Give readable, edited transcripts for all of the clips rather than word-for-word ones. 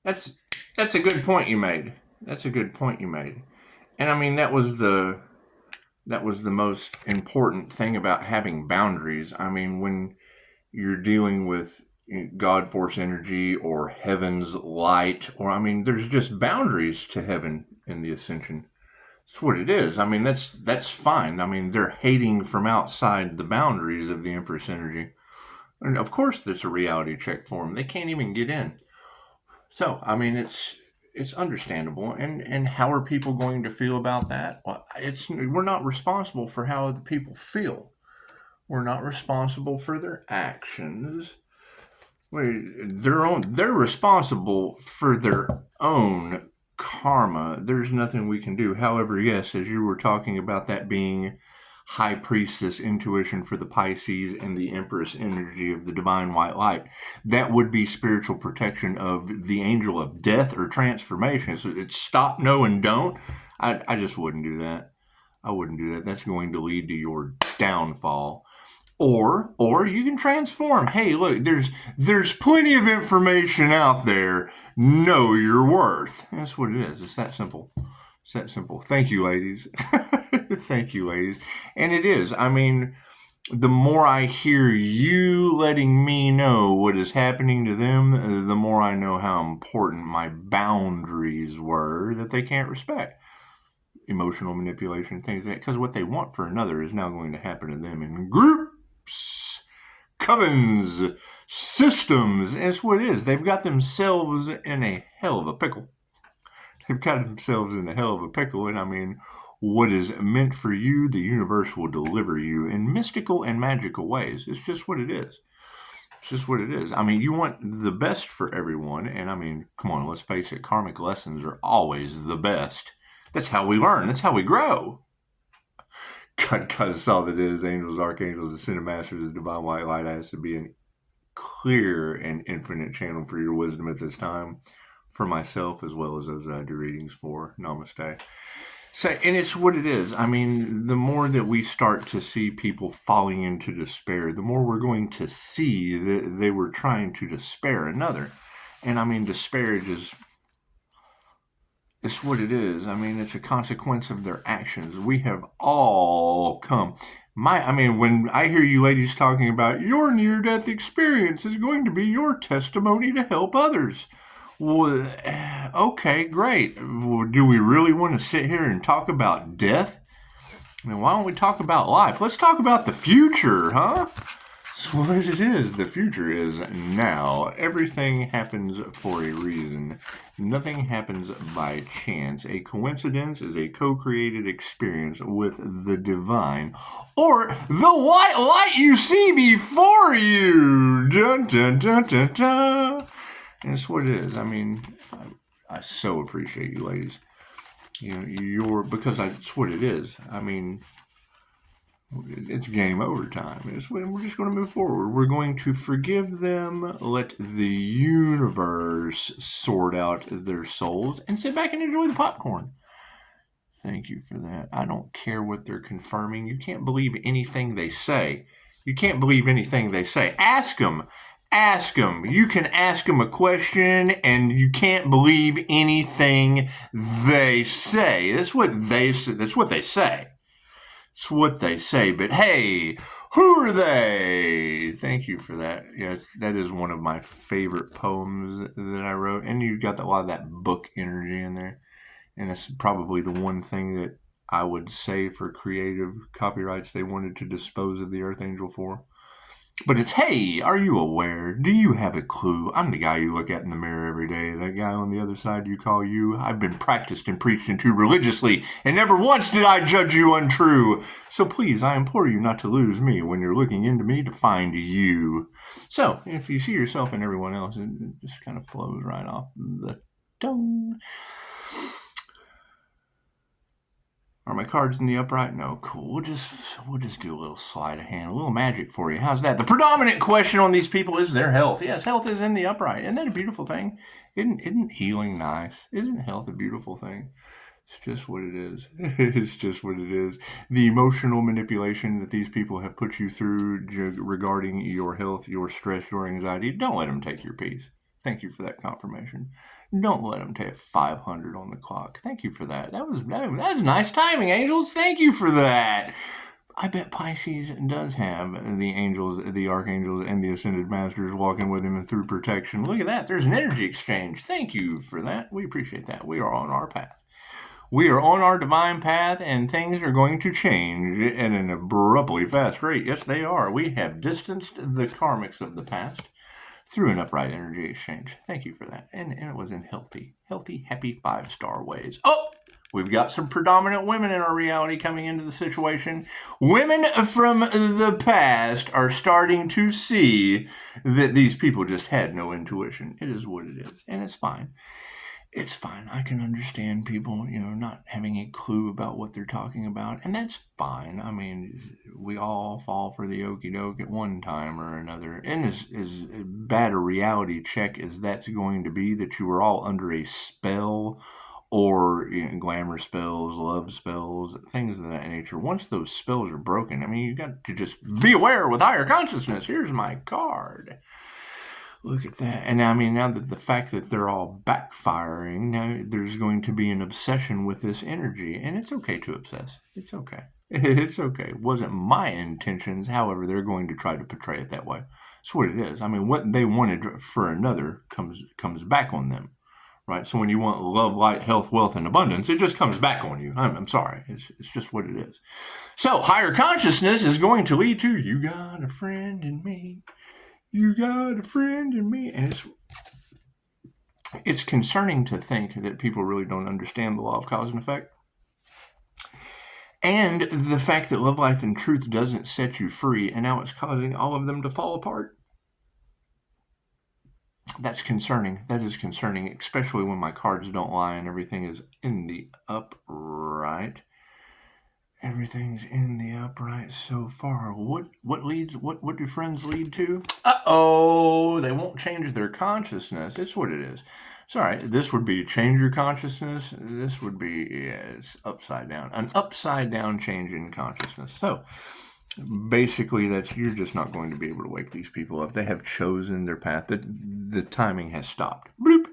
That's that's a good point you made. That's a good point you made. And I mean that was the most important thing about having boundaries. I mean, when you're dealing with God force energy or heaven's light, or I mean, there's just boundaries to heaven in the ascension. That's what it is. I mean, that's fine. I mean, they're hating from outside the boundaries of the Empress energy. And of course, there's a reality check for them. They can't even get in. So, I mean, it's understandable. And how are people going to feel about that? Well, we're not responsible for how other people feel. We're not responsible for their actions. They're responsible for their own karma. There's nothing we can do. However, yes, as you were talking about that being high priestess intuition for the Pisces and the Empress energy of the divine white light, that would be spiritual protection of the angel of death or transformation. So it's stop, no, and don't. I just wouldn't do that. I wouldn't do that. That's going to lead to your downfall. Or you can transform. Hey, look, there's plenty of information out there. Know your worth. That's what it is. It's that simple. It's that simple. Thank you, ladies. Thank you, ladies. And it is. I mean, the more I hear you letting me know what is happening to them, the more I know how important my boundaries were that they can't respect. Emotional manipulation, things like that. Because what they want for another is now going to happen to them in groups, covens, systems. That's what it is. They've got themselves in a hell of a pickle. They've got themselves in a hell of a pickle. And I mean, what is meant for you, the universe will deliver you in mystical and magical ways. It's just what it is. It's just what it is. I mean, you want the best for everyone. And I mean, come on, let's face it, karmic lessons are always the best. That's how we learn. That's how we grow. Because all that is, angels, archangels, ascended masters, the divine white light has to be a clear and infinite channel for your wisdom at this time, for myself as well as those that I do readings for. Namaste. So, and it's what it is. I mean, the more that we start to see people falling into despair, the more we're going to see that they were trying to despair another. And I mean, disparage is it's what it is. I mean, it's a consequence of their actions. We have all come. I mean, when I hear you ladies talking about your near-death experience is going to be your testimony to help others. Well, okay, great. Well, do we really want to sit here and talk about death? I mean, why don't we talk about life? Let's talk about the future, huh? That's what it is. The future is now. Everything happens for a reason. Nothing happens by chance. A coincidence is a co-created experience with the divine or the white light you see before you. Dun, dun, dun, dun, dun. And that's what it is. I mean, I so appreciate you ladies. You know, because that's what it is. I mean, it's game over time. We're just going to move forward. We're going to forgive them, let the universe sort out their souls, and sit back and enjoy the popcorn. Thank you for that. I don't care what they're confirming. You can't believe anything they say. You can't believe anything they say. Ask them. Ask them. You can ask them a question, and you can't believe anything they say. That's what they say. That's what they say. It's what they say, but hey, who are they? Thank you for that. Yes, that is one of my favorite poems that I wrote, and you got a lot of that book energy in there, and that's probably the one thing that I would say for creative copyrights they wanted to dispose of the Earth Angel for. But it's, hey, are you aware? Do you have a clue? I'm the guy you look at in the mirror every day. That guy on the other side you call you. I've been practiced and preached into religiously, and never once did I judge you untrue. So please, I implore you not to lose me when you're looking into me to find you. So, if you see yourself in everyone else, it just kind of flows right off the tongue. Are my cards in the upright? No, cool. We'll just do a little sleight of hand, a little magic for you. How's that? The predominant question on these people is their health. Yes, health is in the upright. Isn't that a beautiful thing? Isn't healing nice? Isn't health a beautiful thing? It's just what it is. It's just what it is. The emotional manipulation that these people have put you through regarding your health, your stress, your anxiety, don't let them take your peace. Thank you for that confirmation. Don't let them take 500 on the clock. Thank you for that. That was nice timing, angels. Thank you for that. I bet Pisces does have the angels, the archangels, and the ascended masters walking with him and through protection. Look at that. There's an energy exchange. Thank you for that. We appreciate that. We are on our path. We are on our divine path, and things are going to change at an abruptly fast rate. Yes, they are. We have distanced the karmics of the past through an upright energy exchange. Thank you for that. And it was in healthy, happy 5-star ways. Oh! We've got some predominant women in our reality coming into the situation. Women from the past are starting to see that these people just had no intuition. It is what it is, and it's fine. It's fine. I can understand people, not having a clue about what they're talking about, and that's fine. I mean, we all fall for the okie doke at one time or another. And as bad a reality check as that's going to be, that you are all under a spell or glamour spells, love spells, things of that nature. Once those spells are broken, I mean, you got to just be aware with higher consciousness. Here's my card. Look at that. And I mean, now that the fact that they're all backfiring, now there's going to be an obsession with this energy. And it's okay to obsess. It's okay. It's okay. It wasn't my intentions. However, they're going to try to portray it that way. That's what it is. I mean, what they wanted for another comes back on them. Right, so when you want love, light, health, wealth, and abundance, it just comes back on you. I'm sorry. It's just what it is. So higher consciousness is going to lead to, you got a friend in me. You got a friend in me. And it's concerning to think that people really don't understand the law of cause and effect. And the fact that love, life, and truth doesn't set you free, and now it's causing all of them to fall apart. That's concerning. That is concerning, especially when my cards don't lie and everything is in the upright. Everything's in the upright so far. What do friends lead to? Uh-oh, they won't change their consciousness. It's what it is. Sorry, this would be change your consciousness. This would be, it's upside down. An upside down change in consciousness. So basically, you're just not going to be able to wake these people up. They have chosen their path. The timing has stopped. Bloop.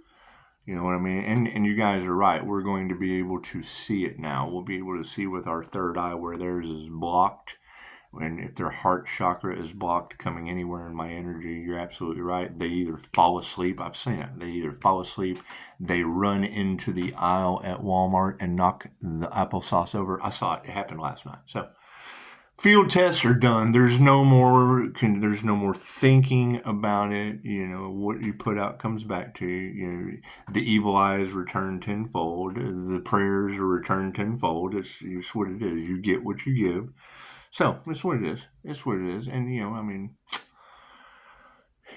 You know what I mean? And you guys are right. We're going to be able to see it now. We'll be able to see with our third eye where theirs is blocked. And if their heart chakra is blocked coming anywhere in my energy, you're absolutely right. They either fall asleep. I've seen it. They either fall asleep. They run into the aisle at Walmart and knock the applesauce over. I saw it. It happened last night. So field tests are done. There's no more thinking about it. What you put out comes back to you. The evil eyes return tenfold. The prayers are returned tenfold. It's what it is. You get what you give. So that's what it is. It's what it is. And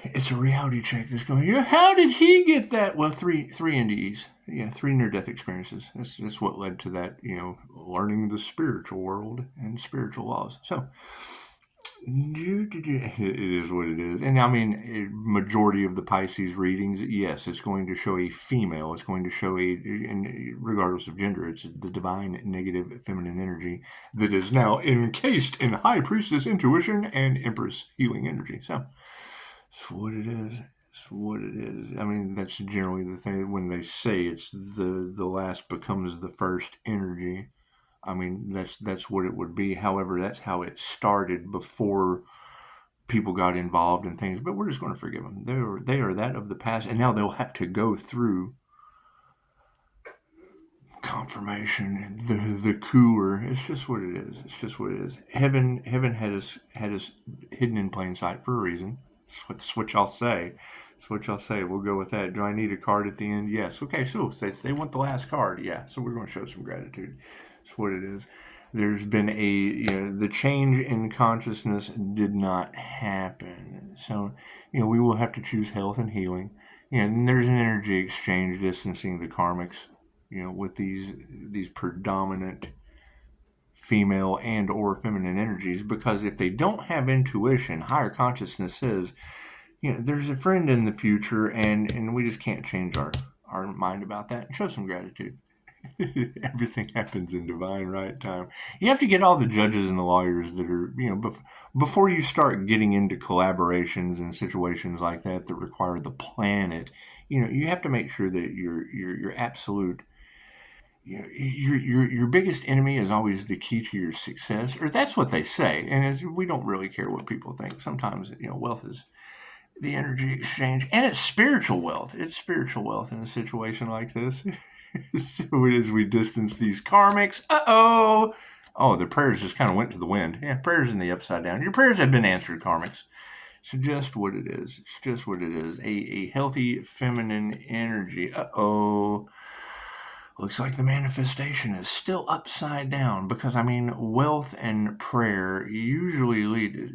it's a reality check that's going, how did he get that? Well, three NDEs. Yeah, 3 near-death experiences. That's what led to that, learning the spiritual world and spiritual laws. So, it is what it is. And I mean, majority of the Pisces readings, yes, it's going to show a female. It's going to show and regardless of gender, it's the divine negative feminine energy that is now encased in High Priestess intuition and Empress healing energy. So, it's what it is. It's what it is. I mean, that's generally the thing when they say it's the last becomes the first energy. I mean, that's what it would be. However, that's how it started before people got involved in things. But we're just going to forgive them. They are that of the past, and now they'll have to go through confirmation, the cooler. It's just what it is. It's just what it is. Heaven had us hidden in plain sight for a reason. That's what y'all say. That's what y'all say. We'll go with that. Do I need a card at the end? Yes. Okay, so they want the last card. Yeah, so we're going to show some gratitude. That's what it is. There's been the change in consciousness did not happen. So, we will have to choose health and healing. And there's an energy exchange distancing the karmics, with these predominant female and or feminine energies, because if they don't have intuition, higher consciousness says, there's a friend in the future, and we just can't change our mind about that. And show some gratitude. Everything happens in divine right time. You have to get all the judges and the lawyers that are, before you start getting into collaborations and situations like that that require the planet. You have to make sure that your absolute, your biggest enemy is always the key to your success, or that's what they say. And we don't really care what people think. Sometimes, wealth is the energy exchange, and it's spiritual wealth. It's spiritual wealth in a situation like this. So as we distance these karmics, the prayers just kind of went to the wind. Yeah, prayers in the upside down. Your prayers have been answered, karmics. It's just what it is. It's just what it is. A healthy feminine energy. Looks like the manifestation is still upside down because, wealth and prayer usually lead.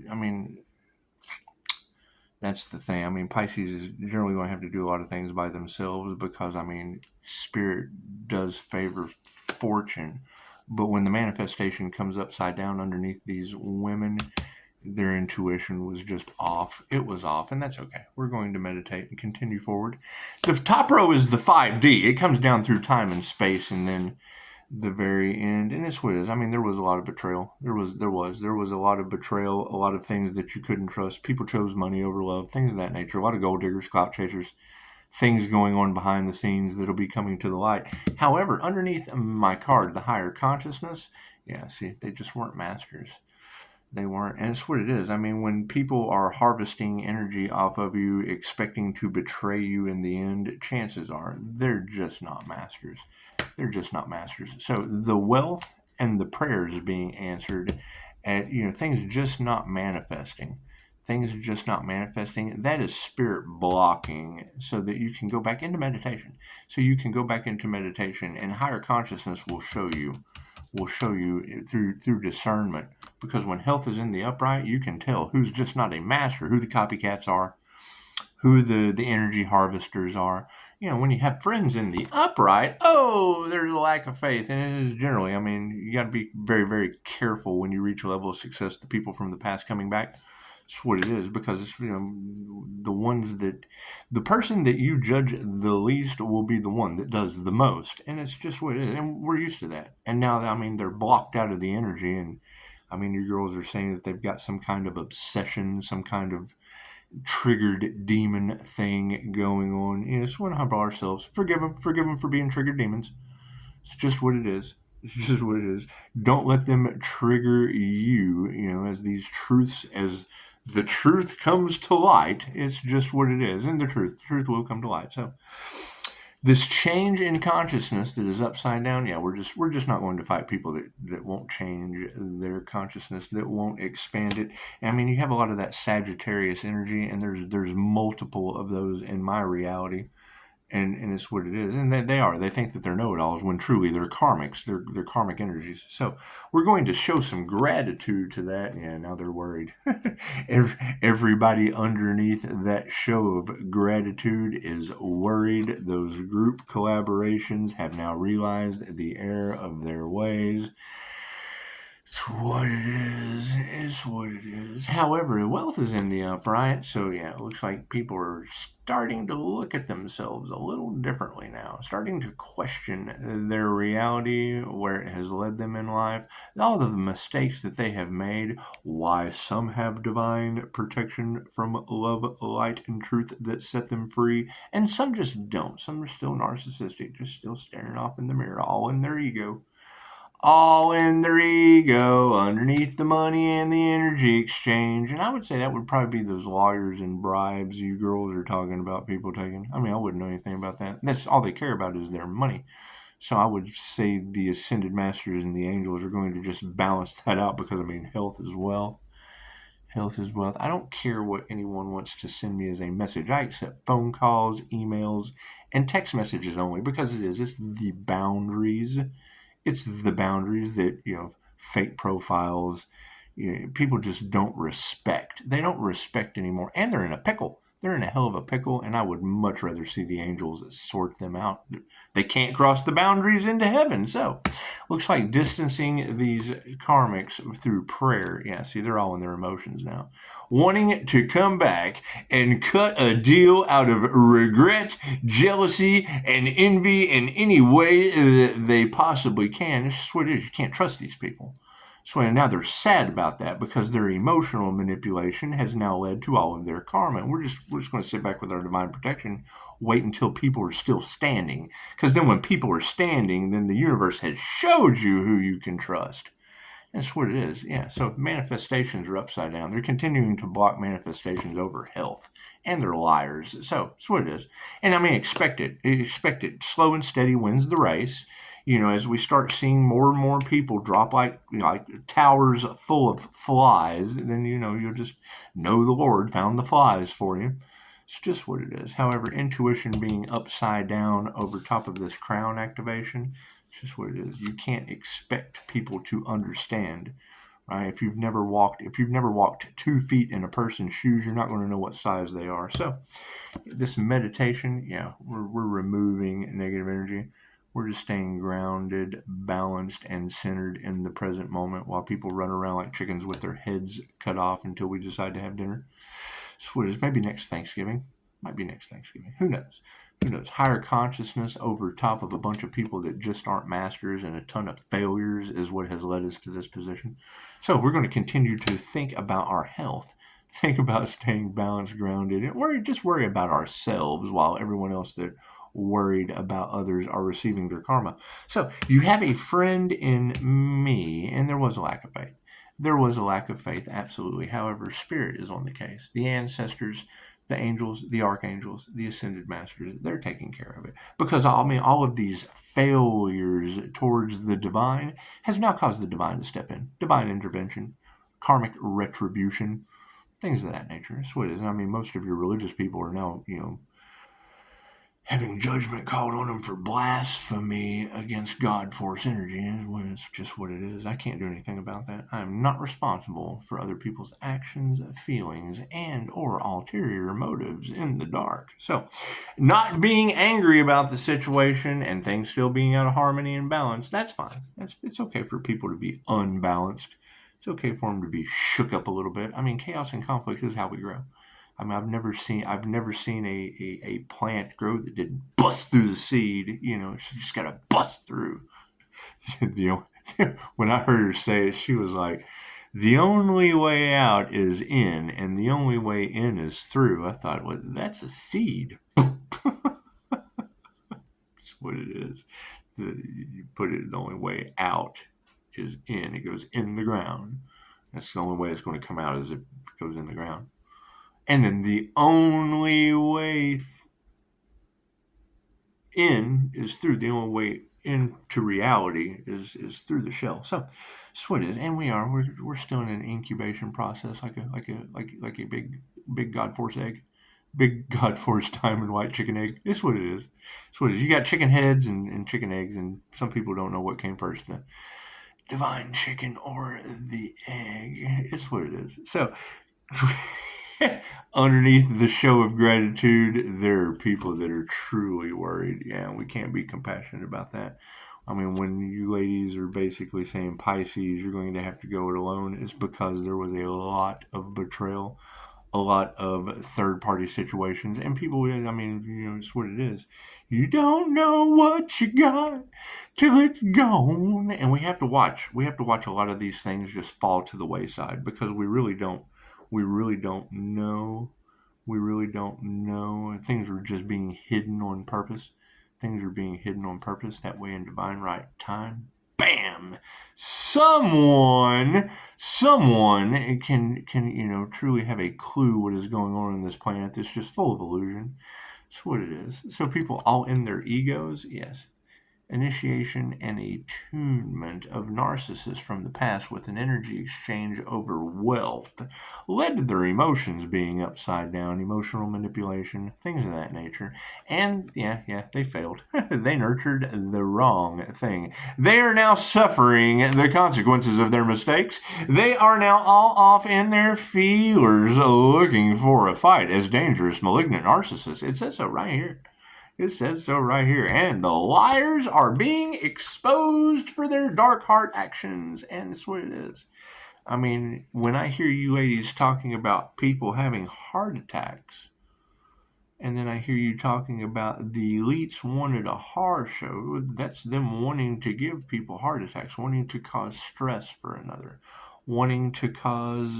That's the thing. Pisces is generally going to have to do a lot of things by themselves because, spirit does favor fortune. But when the manifestation comes upside down underneath these women, their intuition was just off. It was off, and that's okay. We're going to meditate and continue forward. The top row is the 5D. It comes down through time and space, and then the very end, and it's what it is. There was a lot of betrayal. There was a lot of betrayal, a lot of things that you couldn't trust. People chose money over love, things of that nature. A lot of gold diggers, clout chasers, things going on behind the scenes that'll be coming to the light. However, underneath my card, the higher consciousness, they just weren't masters. They weren't, and it's what it is. When people are harvesting energy off of you, expecting to betray you in the end, chances are they're just not masters. They're just not masters. So the wealth and the prayers being answered, and things just not manifesting. Things just not manifesting. That is spirit blocking, so that you can go back into meditation. So you can go back into meditation, and higher consciousness will show you through discernment, because when health is in the upright, you can tell who's just not a master, who the copycats are, who the energy harvesters are. When you have friends in the upright, there's a lack of faith, and it is generally, you got to be very, very careful when you reach a level of success, the people from the past coming back. It's what it is, because it's, the ones that, the person that you judge the least will be the one that does the most, and it's just what it is, and we're used to that. And now, they're blocked out of the energy, and your girls are saying that they've got some kind of obsession, some kind of triggered demon thing going on. Just want to humble ourselves. Forgive them for being triggered demons. It's just what it is. It's just what it is. Don't let them trigger you, as the truth comes to light. It's just what it is. And the truth will come to light. So this change in consciousness that is upside down, we're just not going to fight people that won't change their consciousness, that won't expand it. You have a lot of that Sagittarius energy, and there's multiple of those in my reality. And it's what it is. And they think that they're know-it-alls, when truly they're karmics. They're karmic energies. So we're going to show some gratitude to that. Yeah, now they're worried. Everybody underneath that show of gratitude is worried. Those group collaborations have now realized the error of their ways. It's what it is. It's what it is. However, wealth is in the upright, so it looks like people are starting to look at themselves a little differently now, starting to question their reality, where it has led them in life, all the mistakes that they have made, why some have divine protection from love, light, and truth that set them free, and some just don't. Some are still narcissistic, just still staring off in the mirror, all in their ego. All in their ego, underneath the money and the energy exchange. And I would say that would probably be those lawyers and bribes you girls are talking about, people taking. I wouldn't know anything about that. That's all they care about, is their money. So I would say the ascended masters and the angels are going to just balance that out, because health is wealth. Health is wealth. I don't care what anyone wants to send me as a message. I accept phone calls, emails, and text messages only, because it's the boundaries. It's the boundaries that, fake profiles, people just don't respect. They don't respect anymore, and they're in a pickle. they're in a hell of a pickle, and I would much rather see the angels sort them out. They can't cross the boundaries into heaven, so looks like distancing these karmics through prayer. Yeah, see, they're all in their emotions now. Wanting to come back and cut a deal out of regret, jealousy, and envy in any way that they possibly can. It's just what it is. You can't trust these people. So now they're sad about that because their emotional manipulation has now led to all of their karma. And we're just going to sit back with our divine protection, wait until people are still standing. Because then when people are standing, then the universe has showed you who you can trust. That's what it is. Yeah. So manifestations are upside down. They're continuing to block manifestations over health, and they're liars. So that's what it is. And I mean, expect it. Expect it. Slow and steady wins the race. As we start seeing more and more people drop like towers full of flies, then you'll just know the Lord found the flies for you. It's just what it is. However, intuition being upside down over top of this crown activation, it's just what it is. You can't expect people to understand, right? If you've never walked 2 feet in a person's shoes, you're not going to know what size they are. So, this meditation, we're removing negative energy. We're just staying grounded, balanced, and centered in the present moment while people run around like chickens with their heads cut off until we decide to have dinner. So what is maybe next Thanksgiving? Might be next Thanksgiving. Who knows? Who knows? Higher consciousness over top of a bunch of people that just aren't masters and a ton of failures is what has led us to this position. So we're going to continue to think about our health. Think about staying balanced, grounded, and worry about ourselves while everyone else that worried about others are receiving their karma. So you have a friend in me, and there was a lack of faith. There was a lack of faith, absolutely. However, spirit is on the case. The ancestors, the angels, the archangels, the ascended masters, they're taking care of it. Because, all of these failures towards the divine has now caused the divine to step in. Divine intervention, karmic retribution, things of that nature. That's what it is. Most of your religious people are now, having judgment called on them for blasphemy against God force energy. It's just what it is. I can't do anything about that. I am not responsible for other people's actions, feelings, and or ulterior motives in the dark. So, not being angry about the situation and things still being out of harmony and balance, that's fine. It's okay for people to be unbalanced. It's okay for them to be shook up a little bit. Chaos and conflict is how we grow. I've never seen a plant grow that didn't bust through the seed. She just got to bust through. When I heard her say it, she was like, "The only way out is in, and the only way in is through." I thought, well, that's a seed. That's what it is. You put it, the only way out is in. It goes in the ground. That's the only way it's going to come out, is if it goes in the ground. And then the only way in is through. The only way into reality is through the shell. So that's what it is. And we're still in an incubation process, like a big God force egg, big God force diamond white chicken egg. It's what it is. It's what it is. You got chicken heads and chicken eggs, and some people don't know what came first, the divine chicken or the egg. It's what it is. So. Underneath the show of gratitude, there are people that are truly worried. Yeah, we can't be compassionate about that. When you ladies are basically saying Pisces, you're going to have to go it alone, it's because there was a lot of betrayal, a lot of third-party situations, and people, it's what it is. You don't know what you got till it's gone. And we have to watch a lot of these things just fall to the wayside because we really don't know. Things are just being hidden on purpose. That way in divine right time, bam! Someone can truly have a clue what is going on in this planet that's just full of illusion. That's what it is. So people all in their egos, yes. initiation and attunement of narcissists from the past with an energy exchange over wealth led to their emotions being upside down, emotional manipulation, things of that nature. And they failed. They nurtured the wrong thing. They are now suffering the consequences of their mistakes. They are now all off in their feelers looking for a fight as dangerous, malignant narcissists. It says so right here. It says so right here. And the liars are being exposed for their dark heart actions. And it's what it is. I mean, when I hear you ladies talking about people having heart attacks, and then I hear you talking about the elites wanted a horror show, that's them wanting to give people heart attacks, wanting to cause stress for another, wanting to cause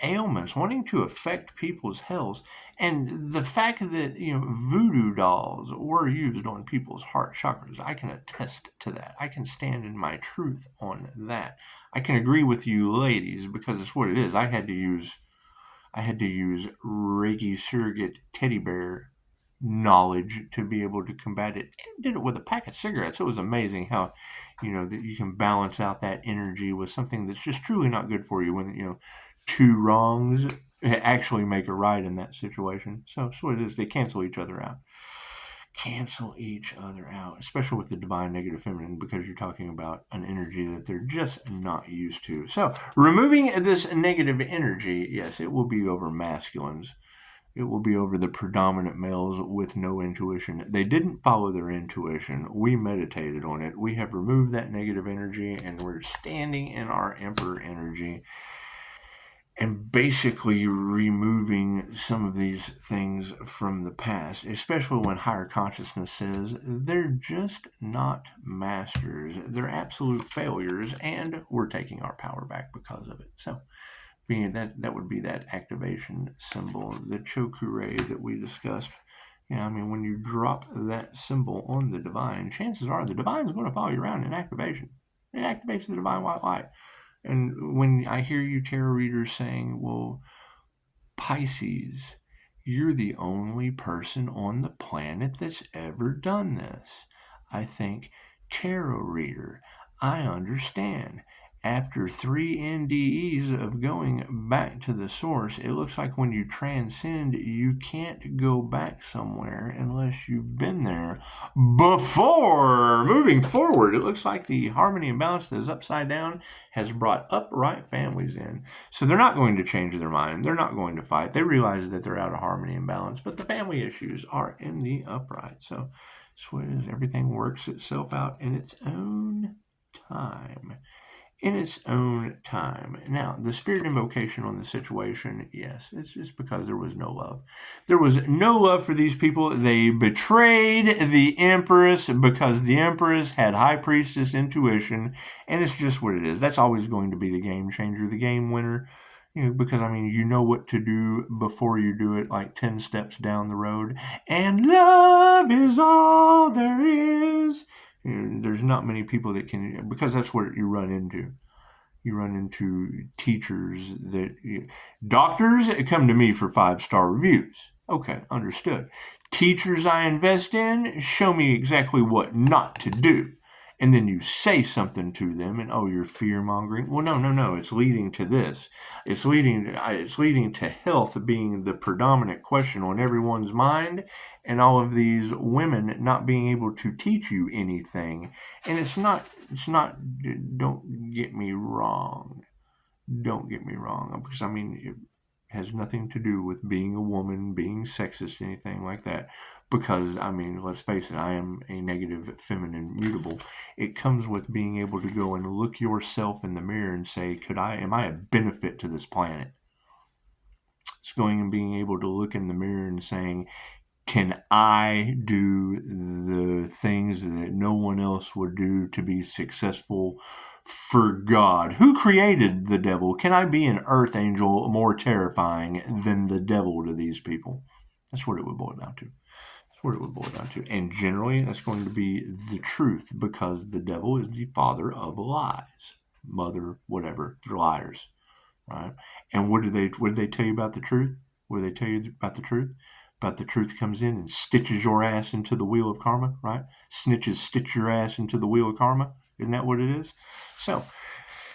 ailments, wanting to affect people's health. And the fact that, voodoo dolls were used on people's heart chakras, I can attest to that. I can stand in my truth on that. I can agree with you ladies because it's what it is. I had to use Reiki surrogate teddy bear knowledge to be able to combat it, and did it with a pack of cigarettes. It was amazing how, that you can balance out that energy with something that's just truly not good for you when, two wrongs actually make a right in that situation. So what it is. They cancel each other out. Especially with the divine negative feminine, because you're talking about an energy that they're just not used to. So removing this negative energy, yes, it will be over masculines. It will be over the predominant males with no intuition. They didn't follow their intuition. We meditated on it. We have removed that negative energy, and we're standing in our emperor energy and basically removing some of these things from the past, especially when higher consciousness says they're just not masters. They're absolute failures, and we're taking our power back because of it. So being that would be that activation symbol, the chokure that we discussed. When you drop that symbol on the divine, chances are the divine is going to follow you around in activation. It activates the divine white light. And when I hear you tarot readers saying, well, Pisces, you're the only person on the planet that's ever done this, I think, tarot reader, I understand. After 3 NDEs of going back to the source, it looks like when you transcend, you can't go back somewhere unless you've been there before. Moving forward, it looks like the harmony and balance that is upside down has brought upright families in. So they're not going to change their mind. They're not going to fight. They realize that they're out of harmony and balance, but the family issues are in the upright. So everything works itself out in its own time. Now, the spirit invocation on the situation, yes, it's just because there was no love. There was no love for these people. They betrayed the Empress because the Empress had High Priestess intuition, and it's just what it is. That's always going to be the game changer, the game winner, because, you know what to do before you do it, like 10 steps down the road, and love is all there is. There's not many people that can, because that's what you run into. You run into teachers doctors come to me for 5-star reviews. Okay, understood. Teachers I invest in show me exactly what not to do. And then you say something to them and, you're fear-mongering. Well, no. It's leading to this. It's leading to health being the predominant question on everyone's mind, and all of these women not being able to teach you anything. And it's not, don't get me wrong. Because, it has nothing to do with being a woman, being sexist, anything like that. Because, let's face it, I am a negative feminine mutable. It comes with being able to go and look yourself in the mirror and say, am I a benefit to this planet? It's going and being able to look in the mirror and saying, can I do the things that no one else would do to be successful for God? Who created the devil? Can I be an earth angel more terrifying than the devil to these people? That's what it would boil down to. And generally, that's going to be the truth, because the devil is the father of lies. Mother, whatever, they're liars. Right? And what did they tell you about the truth? What did they tell you about the truth? But the truth comes in and stitches your ass into the wheel of karma, right? Snitches stitch your ass into the wheel of karma. Isn't that what it is? So,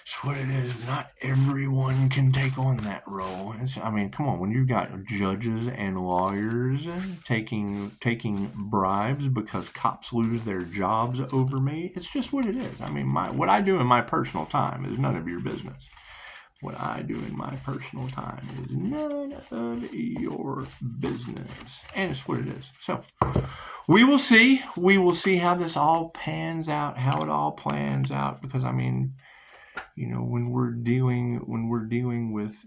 it's what it is. Not everyone can take on that role. I mean, come on. When you've got judges and lawyers taking bribes because cops lose their jobs over me, it's just what it is. I mean, what I do in my personal time is none of your business. What I do in my personal time is none of your business. And it's what it is. So, we will see. We will see how this all pans out, how it all plans out. Because, I mean, you know, when we're dealing with,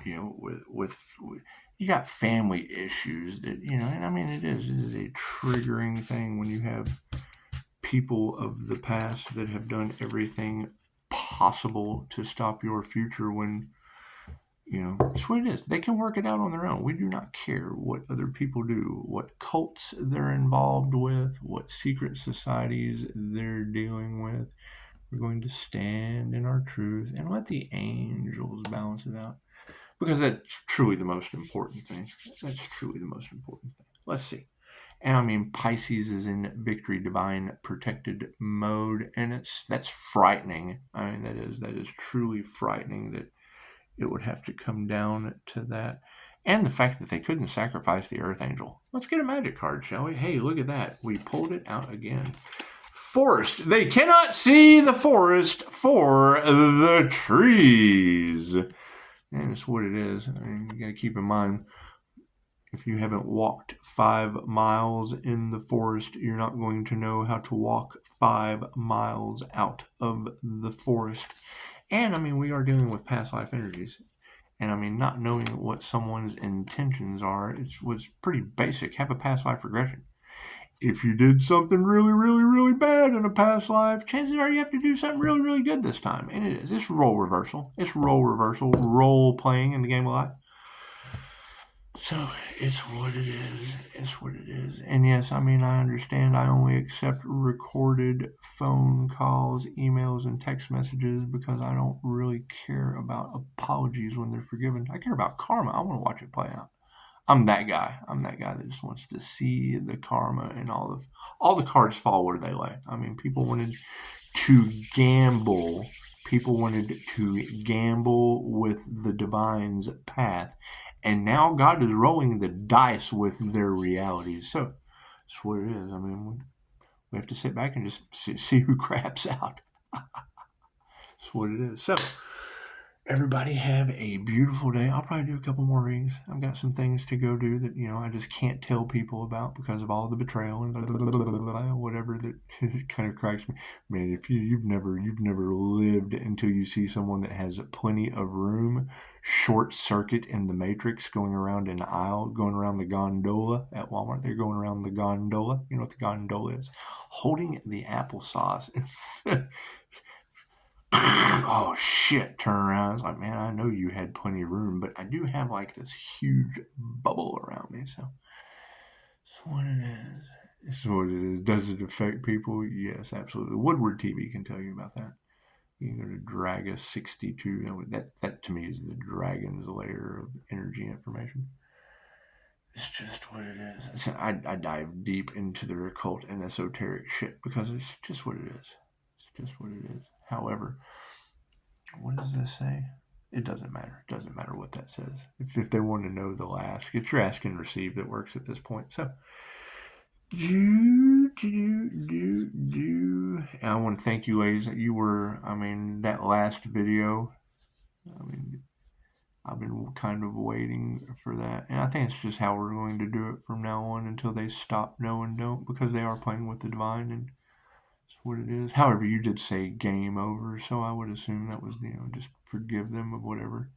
you know, with you got family issues that, you know, and I mean, it is a triggering thing when you have people of the past that have done everything possible to stop your future when, you know, that's what it is. They can work it out on their own. We do not care what other people do, what cults they're involved with, what secret societies they're dealing with. We're going to stand in our truth and let the angels balance it out. Because that's truly the most important thing. That's truly the most important thing. Let's see. And I mean, Pisces is in victory, divine, protected mode, and that's frightening. I mean, that is truly frightening that it would have to come down to that. And the fact that they couldn't sacrifice the Earth Angel. Let's get a magic card, shall we? Hey, look at that. We pulled it out again. Forest. They cannot see the forest for the trees. And it's what it is. I mean, you got to keep in mind, if you haven't walked 5 miles in the forest, you're not going to know how to walk 5 miles out of the forest. And I mean, we are dealing with past life energies. And I mean, not knowing what someone's intentions are, was pretty basic. Have a past life regression. If you did something really, really, really bad in a past life, chances are you have to do something really, really good this time. And it is. It's role reversal. It's role playing in the game of life. So it's what it is. It's what it is. And yes, I mean, I understand I only accept recorded phone calls, emails, and text messages because I don't really care about apologies when they're forgiven. I care about karma. I want to watch it play out. I'm that guy. I'm that guy that just wants to see the karma and all the cards fall where they lay. I mean, people wanted to gamble. People wanted to gamble with the divine's path. And now God is rolling the dice with their realities. So that's what it is. I mean, we have to sit back and just see who craps out. That's what it is. So everybody have a beautiful day. I'll probably do a couple more readings. I've got some things to go do that, you know, I just can't tell people about because of all the betrayal and whatever that kind of cracks me. Man, if you've never lived until you see someone that has plenty of room, short circuit in the matrix, going around an aisle, going around the gondola at Walmart. They're going around the gondola. You know what the gondola is? Holding the applesauce. Oh shit, turn around. It's like, man, I know you had plenty of room, but I do have like this huge bubble around me. So it's what it is. It's what it is. Does it affect people? Yes, absolutely. Woodward TV can tell you about that. You can go to Draga 62. That to me is the dragon's layer of energy information. It's just what it is. I dive deep into the occult and esoteric shit because it's just what it is. It's just what it is. However, what does this say? It doesn't matter. It doesn't matter what that says. If they want to know, they'll ask. It's your ask and receive that works at this point. So, I want to thank you, ladies. You were, I mean, that last video, I mean, I've been kind of waiting for that. And I think it's just how we're going to do it from now on until they stop no and don't, because they are playing with the divine and it's what it is. However, you did say game over, so I would assume that was, you know, just forgive them of whatever.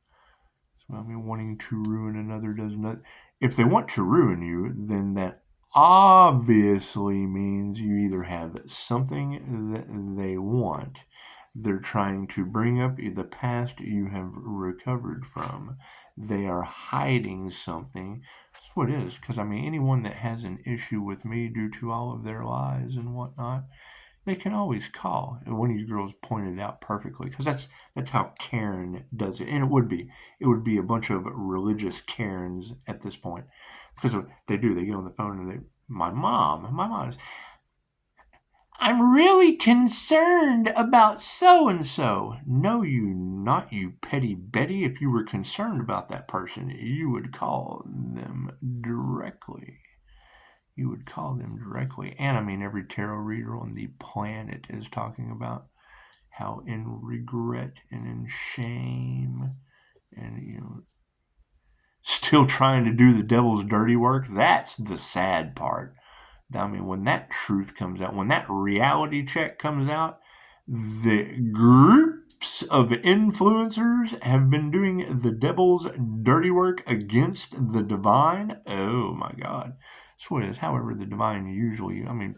So, I mean, wanting to ruin another does not. If they want to ruin you, then that obviously means you either have something that they want. They're trying to bring up the past you have recovered from. They are hiding something. That's what it is. Because, I mean, anyone that has an issue with me due to all of their lies and whatnot, they can always call. And one of you girls pointed out perfectly, because that's how Karen does it. And it would be a bunch of religious Karens at this point. Because they do. They get on the phone and my mom is, I'm really concerned about so-and-so. No, you not, you petty Betty. If you were concerned about that person, you would call them directly. You would call them directly. And I mean, every tarot reader on the planet is talking about how in regret and in shame and, still trying to do the devil's dirty work. That's the sad part. I mean, when that truth comes out, when that reality check comes out, the groups of influencers have been doing the devil's dirty work against the divine. Oh my God. That's what it is. However, the divine usually, I mean,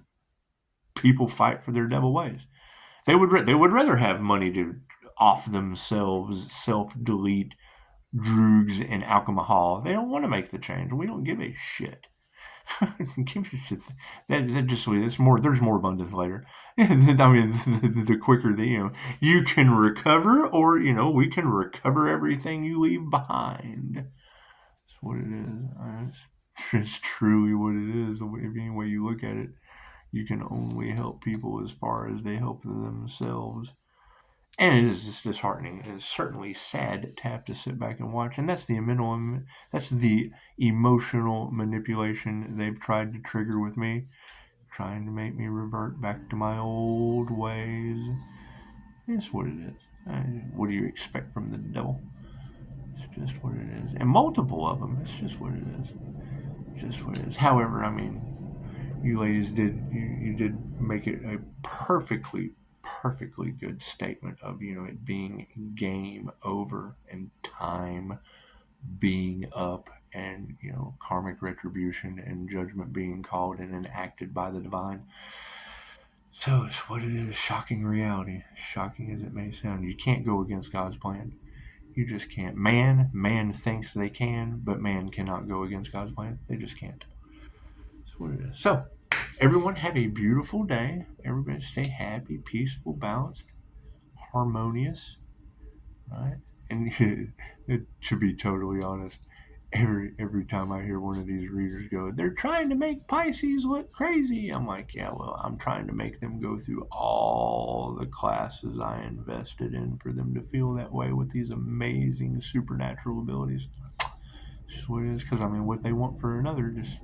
people fight for their devil ways. They would rather have money to off themselves, self-delete, drugs, and alcohol. They don't want to make the change. We don't give a shit. Give a shit. That just there's more abundance later. I mean, the quicker you can recover, or we can recover everything you leave behind. That's what it is. It's truly what it is. Any way you look at it, you can only help people as far as they help themselves. And it is just disheartening. It is certainly sad to have to sit back and watch. And that's the emotional manipulation they've tried to trigger with me, trying to make me revert back to my old ways. It's what it is. What do you expect from the devil? It's just what it is. And multiple of them. It's just what it is. Just what it is. However, I mean, you ladies did make it a perfectly good statement of it being game over and time being up, and karmic retribution and judgment being called and enacted by the divine. So it's what it is. Shocking reality, shocking as it may sound. You can't go against God's plan. You just can't. Man thinks they can, but man cannot go against God's plan. They just can't. That's what it is. So everyone have a beautiful day. Everybody stay happy, peaceful, balanced, harmonious, right? And to be totally honest, every time I hear one of these readers go, they're trying to make Pisces look crazy, I'm like, yeah, well, I'm trying to make them go through all the classes I invested in for them to feel that way with these amazing supernatural abilities. That's what it is. Because I mean, what they want for another just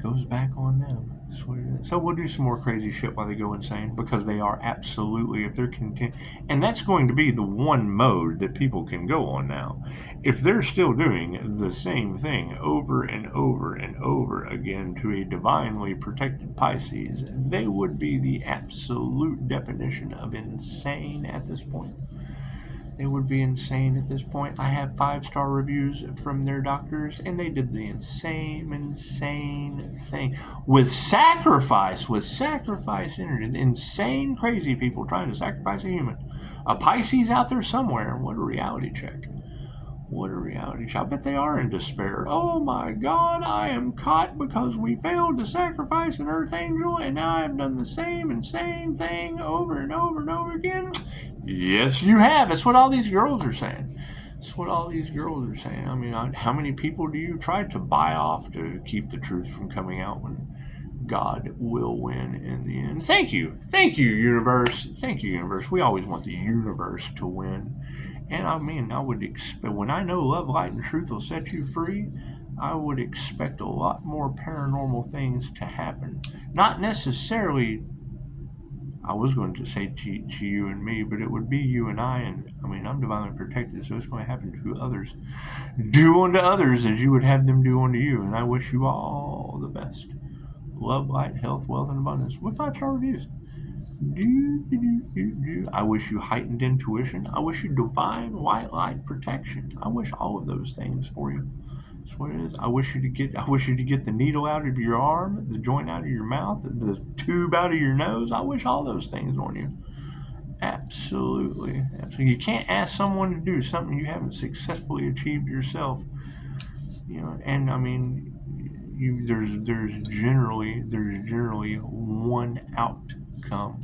goes back on them. That's what it is. So we'll do some more crazy shit while they go insane, because they are absolutely, if they're content, and that's going to be the one mode that people can go on now. If they're still doing the same thing over and over and over again to a divinely protected Pisces, they would be the absolute definition of insane at this point. They would be insane at this point. I have 5-star reviews from their doctors, and they did the insane thing with sacrifice energy. Insane, crazy people trying to sacrifice a human. A Pisces out there somewhere. What a reality check. What a reality check. I bet they are in despair. Oh my God, I am caught because we failed to sacrifice an earth angel, and now I've done the same insane thing over and over and over again. Yes, you have. That's what all these girls are saying. That's what all these girls are saying. I mean, how many people do you try to buy off to keep the truth from coming out when God will win in the end? Thank you, universe. Thank you, universe. We always want the universe to win. And I mean, I would expect, when I know love, light, and truth will set you free, I would expect a lot more paranormal things to happen. Not necessarily, I was going to say to you and me, but it would be you and I, and I mean, I'm divinely protected, so it's going to happen to others. Do unto others as you would have them do unto you, and I wish you all the best. Love, light, health, wealth, and abundance with 5-star reviews. I wish you heightened intuition. I wish you divine white light protection. I wish all of those things for you. That's what it is. I wish you to get the needle out of your arm, the joint out of your mouth, the tube out of your nose. I wish all those things on you. Absolutely. You can't ask someone to do something you haven't successfully achieved yourself. And I mean, there's generally one outcome.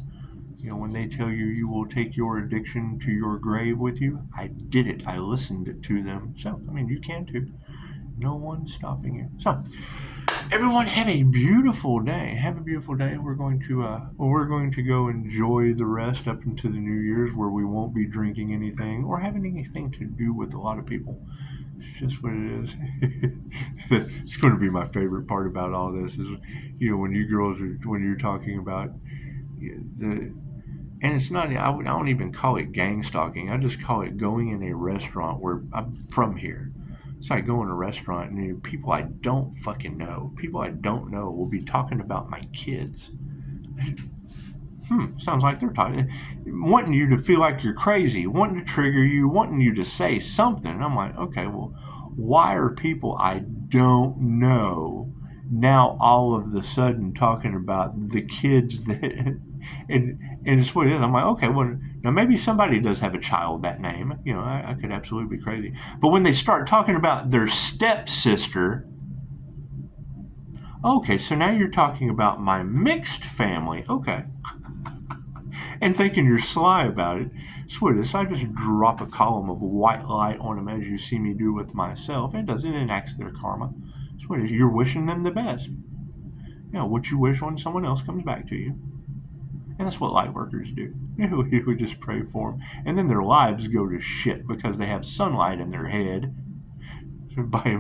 When they tell you will take your addiction to your grave with you, I did it. I listened to them. So, I mean, you can too. No one's stopping you. So, everyone, have a beautiful day. Have a beautiful day. We're going to go enjoy the rest up into the New Year's, where we won't be drinking anything or having anything to do with a lot of people. It's just what it is. It's going to be my favorite part about all this is, when you girls when you're talking about the, and it's not, I don't even call it gang stalking. I just call it going in a restaurant where I'm from here. So I go in a restaurant and people I don't fucking know, will be talking about my kids. Sounds like they're talking, wanting you to feel like you're crazy, wanting to trigger you, wanting you to say something. I'm like, okay, well, why are people I don't know now all of the sudden talking about the kids that, and it's what it is. I'm like, okay, well, now maybe somebody does have a child that name. I could absolutely be crazy. But when they start talking about their stepsister, okay, so now you're talking about my mixed family. Okay. And thinking you're sly about it. So I just drop a column of white light on them, as you see me do with myself. It enacts their karma. So you're wishing them the best. What you wish on someone else comes back to you. And that's what light workers do. We just pray for them. And then their lives go to shit because they have sunlight in their head. By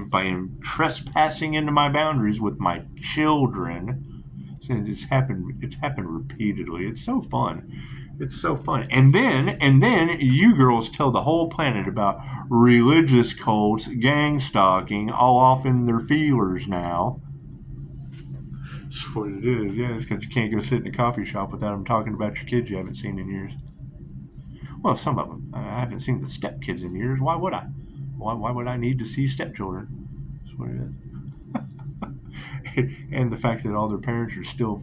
trespassing into my boundaries with my children. It's happened repeatedly. It's so fun. And then you girls tell the whole planet about religious cults, gang stalking, all off in their feelers now. That's what it is. Yeah, it's because you can't go sit in a coffee shop without them talking about your kids you haven't seen in years. Well, some of them. I haven't seen the stepkids in years. Why would I? Why would I need to see stepchildren? That's what it is. And the fact that all their parents are still,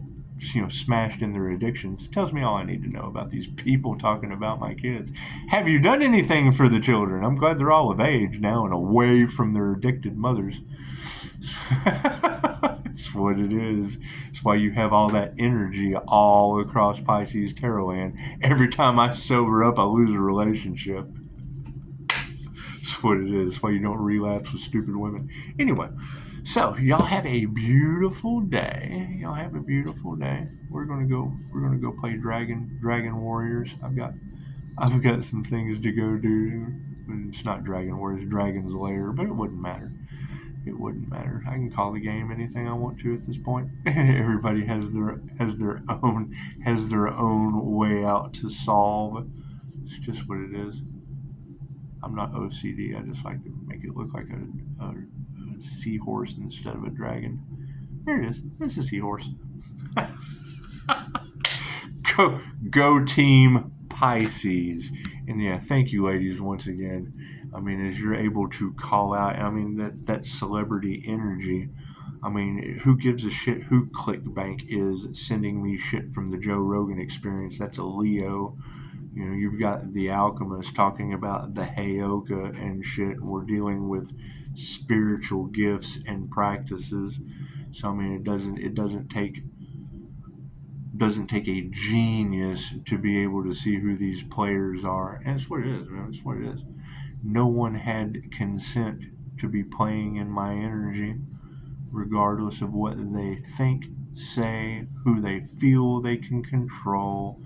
smashed in their addictions tells me all I need to know about these people talking about my kids. Have you done anything for the children? I'm glad they're all of age now and away from their addicted mothers. That's what it is. It's why you have all that energy all across Pisces Tarot land. Every time I sober up, I lose a relationship. That's what it is. That's why you don't relapse with stupid women. Anyway. So y'all have a beautiful day. We're gonna go play Dragon Warriors. I've got some things to go do. It's not Dragon Warriors, Dragon's Lair, but it wouldn't matter. I can call the game anything I want to at this point. Everybody has their own way out to solve. It's just what it is. I'm not OCD. I just like to make it look like a seahorse instead of a dragon. There it is. It's a seahorse. Go team Pisces. And yeah, thank you, ladies, once again. I mean, as you're able to call out, that celebrity energy. Who gives a shit who ClickBank is sending me shit from the Joe Rogan Experience? That's a Leo. You've got the alchemist talking about the Heyoka and shit. We're dealing with spiritual gifts and practices. So it doesn't take a genius to be able to see who these players are. And it's what it is, man. It's what it is. No one had consent to be playing in my energy, regardless of what they think, say, who they feel they can control.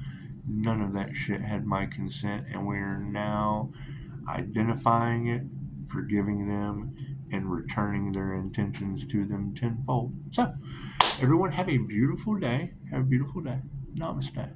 None of that shit had my consent, and we are now identifying it, forgiving them, and returning their intentions to them tenfold. So, everyone have a beautiful day. Namaste.